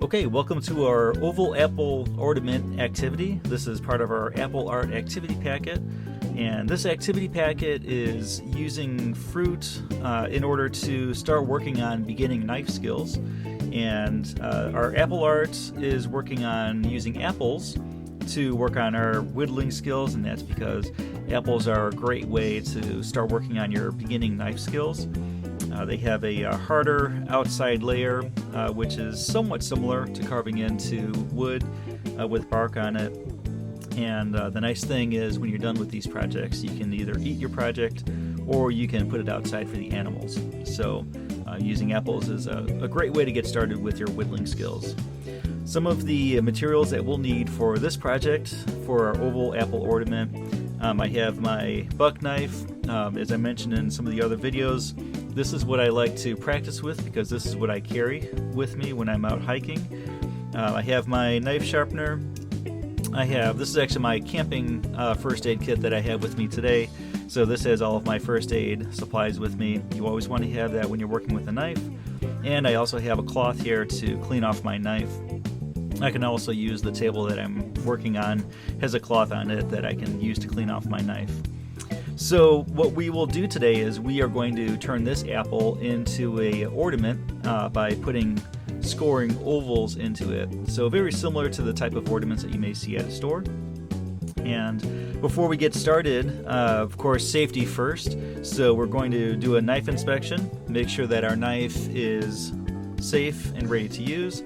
Okay, welcome to our oval apple ornament activity. This is part of our apple art activity packet, and this activity packet is using fruit in order to start working on beginning knife skills. And our apple art is working on using apples to work on our whittling skills, and that's because apples are a great way to start working on your beginning knife skills. They have a harder outside layer, which is somewhat similar to carving into wood with bark on it. And the nice thing is when you're done with these projects, you can either eat your project or you can put it outside for the animals. So using apples is a great way to get started with your whittling skills. Some of the materials that we'll need for this project, for our oval apple ornament, I have my buck knife. As I mentioned in some of the other videos, this is what I like to practice with because this is what I carry with me when I'm out hiking. I have my knife sharpener. This is actually my camping first aid kit that I have with me today. So this has all of my first aid supplies with me. You always want to have that when you're working with a knife. And I also have a cloth here to clean off my knife. I can also use the table that I'm working on, has a cloth on it that I can use to clean off my knife. So what we will do today is we are going to turn this apple into a ornament by scoring ovals into it. So very similar to the type of ornaments that you may see at a store. And before we get started, of course, safety first. So we're going to do a knife inspection, make sure that our knife is safe and ready to use.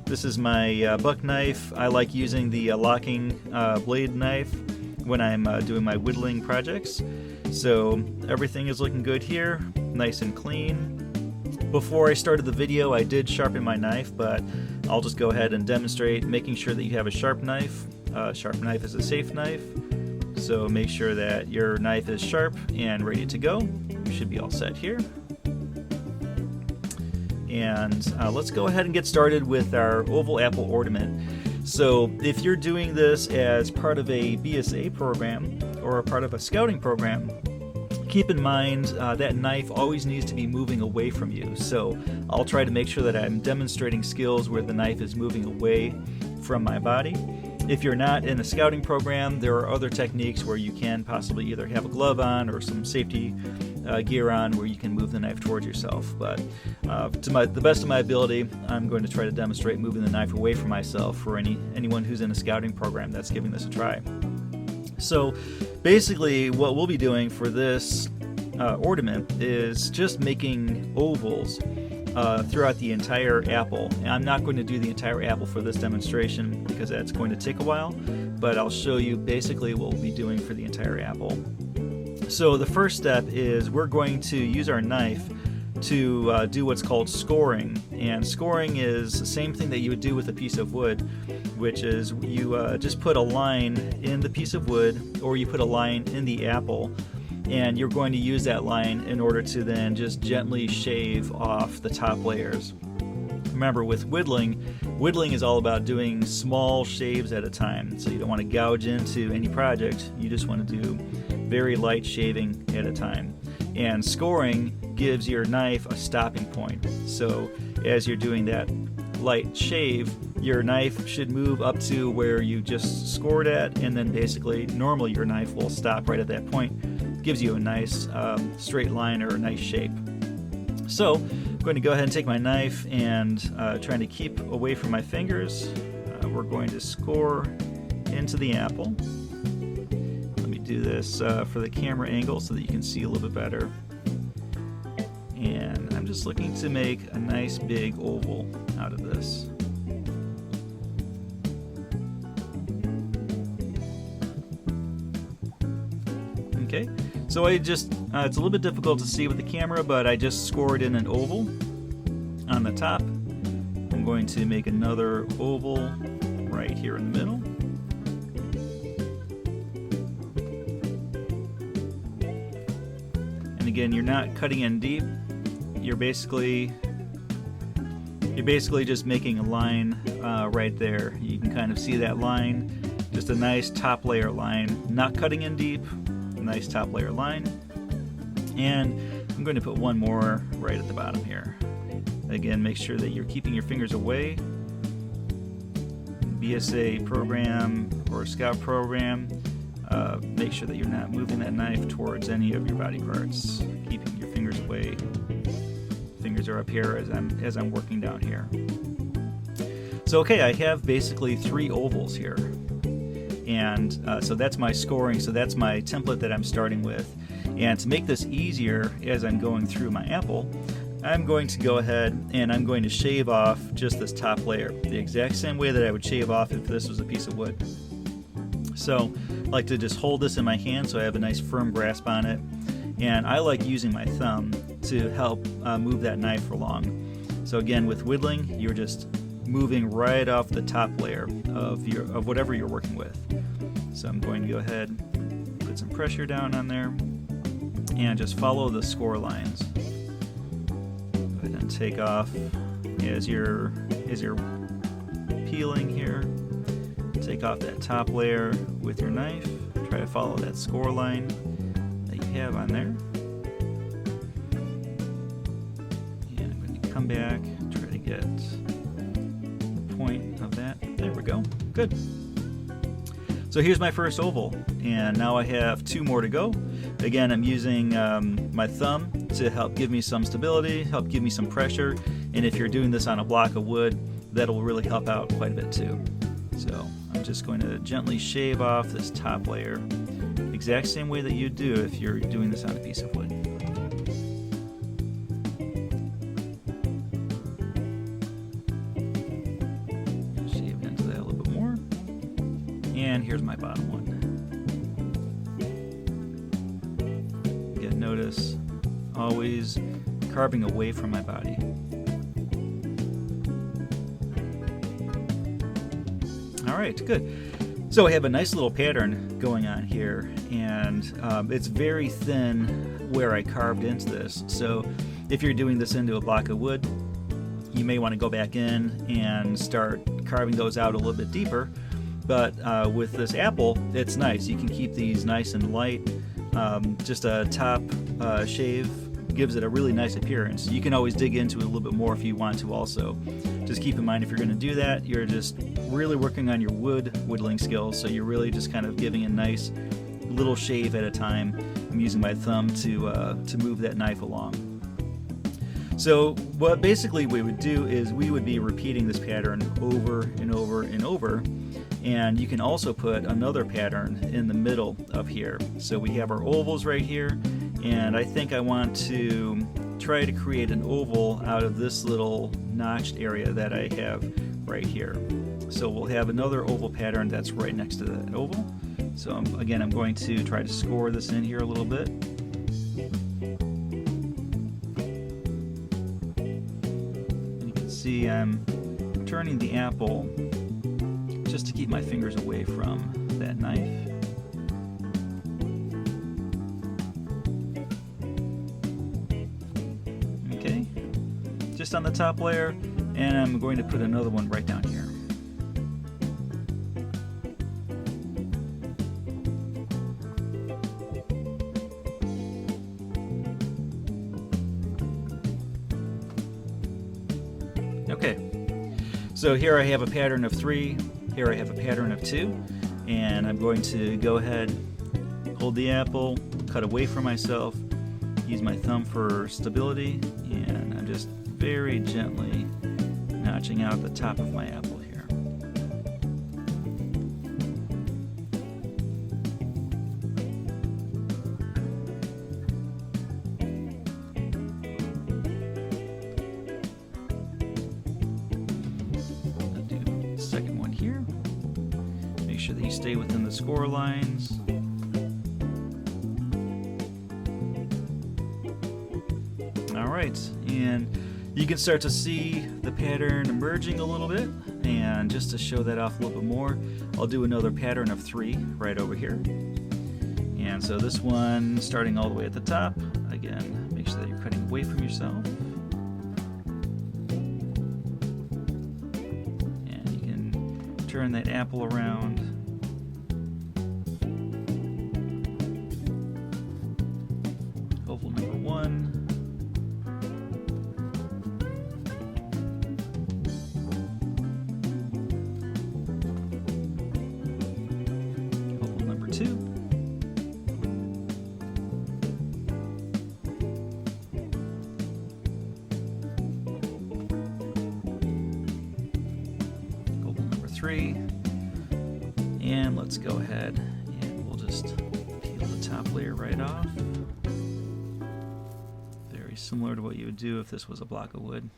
This is my buck knife. I like using the locking blade knife when I'm doing my whittling projects. So everything is looking good here, nice and clean. Before I started the video, I did sharpen my knife, but I'll just go ahead and demonstrate making sure that you have a sharp knife. A sharp knife is a safe knife, so make sure that your knife is sharp and ready to go. You should be all set here. And let's go ahead and get started with our oval apple ornament. So if you're doing this as part of a BSA program or a part of a scouting program, keep in mind that knife always needs to be moving away from you. So I'll try to make sure that I'm demonstrating skills where the knife is moving away from my body. If you're not in a scouting program, there are other techniques where you can possibly either have a glove on or some safety gear on where you can move the knife towards yourself. But to the best of my ability, I'm going to try to demonstrate moving the knife away from myself for anyone who's in a scouting program that's giving this a try. So basically what we'll be doing for this ornament is just making ovals throughout the entire apple. And I'm not going to do the entire apple for this demonstration because that's going to take a while, but I'll show you basically what we'll be doing for the entire apple. So the first step is we're going to use our knife to do what's called scoring. And scoring is the same thing that you would do with a piece of wood, which is you just put a line in the piece of wood or you put a line in the apple, and you're going to use that line in order to then just gently shave off the top layers. Remember, with whittling is all about doing small shaves at a time. So you don't want to gouge into any project. You just want to do very light shaving at a time. And scoring gives your knife a stopping point. So as you're doing that light shave, your knife should move up to where you just scored at, and then basically normally your knife will stop right at that point. Gives you a nice straight line or a nice shape. So I'm going to go ahead and take my knife and trying to keep away from my fingers, we're going to score into the apple. Let me do this for the camera angle so that you can see a little bit better. And I'm just looking to make a nice big oval out of this. Okay, so it's a little bit difficult to see with the camera, but I just scored in an oval on the top. I'm going to make another oval right here in the middle. And again, you're not cutting in deep. You're basically just making a line right there. You can kind of see that line, just a nice top layer line, not cutting in deep, nice top layer line. And I'm going to put one more right at the bottom here. Again, make sure that you're keeping your fingers away. BSA program or Scout program, make sure that you're not moving that knife towards any of your body parts. Keeping your fingers away. Fingers are up here as I'm working down here. So okay, I have basically 3 ovals here. And so that's my scoring, so that's my template that I'm starting with. And to make this easier as I'm going through my apple, I'm going to go ahead and I'm going to shave off just this top layer, the exact same way that I would shave off if this was a piece of wood. So I like to just hold this in my hand so I have a nice firm grasp on it. And I like using my thumb to help move that knife along. So again, with whittling, you're just moving right off the top layer of whatever you're working with. So I'm going to go ahead, put some pressure down on there, and just follow the score lines. Go ahead and take off as you're peeling here. Take off that top layer with your knife. Try to follow that score line that you have on there. And I'm going to come back, try to get the point of that. There we go. Good. So here's my first oval, and now I have 2 more to go. Again, I'm using my thumb to help give me some stability, help give me some pressure, and if you're doing this on a block of wood, that'll really help out quite a bit too. So I'm just going to gently shave off this top layer, exact same way that you'd do if you're doing this on a piece of wood. Shave into that a little bit more. And here's my bottom one. Again, notice always carving away from my body. All right, good. So I have a nice little pattern going on here, and it's very thin where I carved into this. So if you're doing this into a block of wood, you may want to go back in and start carving those out a little bit deeper. But with this apple, it's nice. You can keep these nice and light. Just a top shave gives it a really nice appearance. You can always dig into it a little bit more if you want to also. Just keep in mind, if you're going to do that, you're just really working on your whittling skills. So you're really just kind of giving a nice little shave at a time. I'm using my thumb to move that knife along. So what basically we would do is we would be repeating this pattern over and over and over. And you can also put another pattern in the middle of here. So we have our ovals right here, and I think I want to try to create an oval out of this little notched area that I have right here. So we'll have another oval pattern that's right next to that oval. So again, I'm going to try to score this in here a little bit. And you can see I'm turning the apple just to keep my fingers away from that knife. Okay, just on the top layer, and I'm going to put another one right down here. Okay, so here I have a pattern of 3. Here I have a pattern of 2, and I'm going to go ahead, hold the apple, cut away from myself, use my thumb for stability, and I'm just very gently notching out the top of my apple here. Second one here. Make sure that you stay within the score lines. Alright, and you can start to see the pattern emerging a little bit, and just to show that off a little bit more, I'll do another pattern of 3 right over here. And so this one starting all the way at the top, again, make sure that you're cutting away from yourself. Turn that apple around. 3. And let's go ahead and we'll just peel the top layer right off. Very similar to what you would do if this was a block of wood.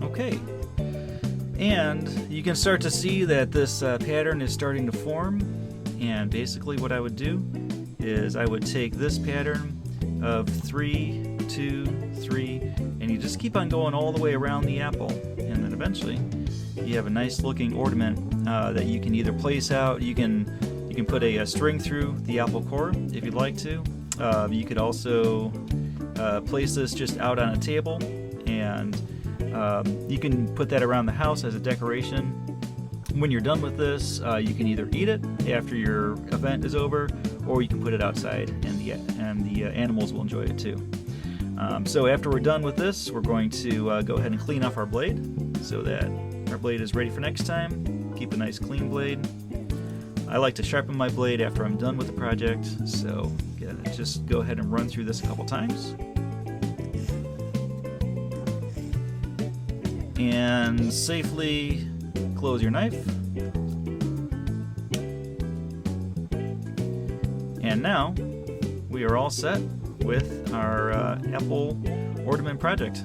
Okay, and you can start to see that this pattern is starting to form, and basically what I would do is I would take this pattern of 3, 2, 3, and you just keep on going all the way around the apple, and then eventually you have a nice looking ornament that you can either place out. You can put a string through the apple core if you'd like to. You could also place this just out on a table, and you can put that around the house as a decoration. When you're done with this, you can either eat it after your event is over, or you can put it outside, and the animals will enjoy it too. So after we're done with this, we're going to go ahead and clean off our blade so that our blade is ready for next time. Keep a nice clean blade. I like to sharpen my blade after I'm done with the project, so just go ahead and run through this a couple times. And safely close your knife. And now we are all set with our apple ornament project.